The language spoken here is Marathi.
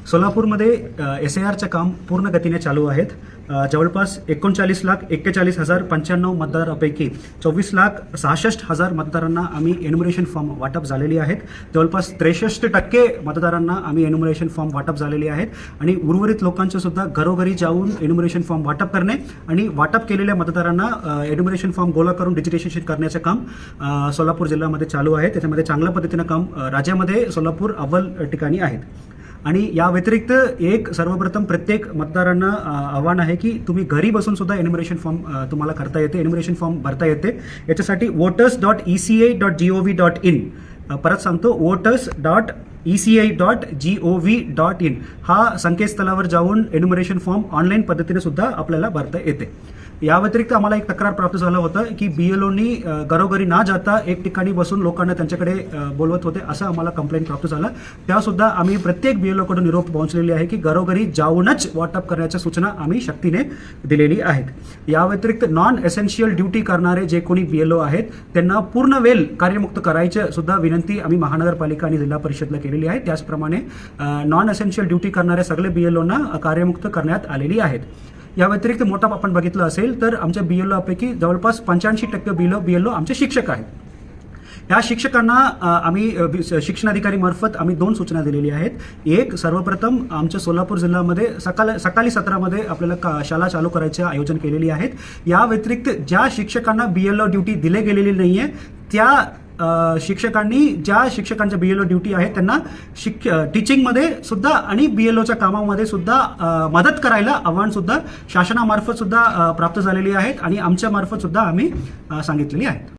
सोलापूरमध्ये SIRचं काम पूर्ण गतीने चालू आहेत. जवळपास 39,41,095 मतदारांपैकी 24,66,000 मतदारांना आम्ही एन्युमरेशन फॉर्म वाटप झालेली आहेत. जवळपास 63% मतदारांना आम्ही एन्युमरेशन फॉर्म वाटप झालेली आहेत आणि उर्वरित लोकांचं सुद्धा घरोघरी जाऊन एन्युमरेशन फॉर्म वाटप करणे आणि वाटप केलेल्या मतदारांना एन्युमरेशन फॉर्म गोळा करून डिजिटेशन करण्याचं काम सोलापूर जिल्ह्यामध्ये चालू आहे. त्याच्यामध्ये चांगल्या पद्धतीनं काम राज्यामध्ये सोलापूर अव्वल ठिकाणी आहेत. आणि या व्यतिरिक्त एक सर्वप्रथम प्रत्येक मतदारांना आव्हान आहे की तुम्ही घरी बसून सुद्धा एन्युमरेशन फॉर्म तुम्हाला करता येते, एन्युमरेशन फॉर्म भरता येते. याच्यासाठी voters.eca.gov.in परत सांगतो voters.eca.gov.in हा संकेतस्थळावर जाऊन एन्युमरेशन फॉर्म ऑनलाईन पद्धतीने सुद्धा आपल्याला भरता येते. या व्यतिरिक्त आम्हाला एक तक्रार प्राप्त झालं होतं की BLOनी घरोघरी न जाता एक ठिकाणी बसून लोकांना त्यांच्याकडे बोलवत होते, असं आम्हाला कंप्लेंट प्राप्त झालं. त्यासुद्धा आम्ही प्रत्येक BLOकडून निरोप पोहोचलेली आहे की घरोघरी जाऊनच वाटप करण्याच्या सूचना आम्ही शक्तीने दिलेली आहेत. या व्यतिरिक्त नॉन एसेन्शियल ड्युटी करणारे जे कोणी BLO आहेत त्यांना पूर्ण वेळ कार्यमुक्त करायचं सुद्धा विनंती आम्ही महानगरपालिका आणि जिल्हा परिषदला केलेली आहे. त्याचप्रमाणे नॉन एसेन्शियल ड्युटी करणारे सगळे BLOना कार्यमुक्त करण्यात आलेली आहेत. या व्यतिरिक्त मोठा आपण बघितलं असेल तर आमच्या BLOपैकी जवळपास 85% BLO आमचे शिक्षक आहेत. या शिक्षकांना आम्ही शिक्षणाधिकारी मार्फत आम्ही 2 सूचना दिलेली आहेत. एक, सर्वप्रथम आमच्या सोलापूर जिल्ह्यामध्ये सकाळी सत्रामध्ये आपल्याला शाळा चालू करायचे आयोजन केलेली आहेत. या व्यतिरिक्त ज्या शिक्षकांना BLO ड्युटी दिले गेलेली नाहीये त्या शिक्षकांनी ज्या शिक्षकांच्या BLO ड्युटी आहे त्यांना टीचिंगमध्ये सुद्धा आणि BLOच्या कामामध्ये सुद्धा मदत करायला आव्हान सुद्धा शासनामार्फत सुद्धा प्राप्त झालेली आहेत आणि आमच्या मार्फत सुद्धा आम्ही सांगितलेली आहेत.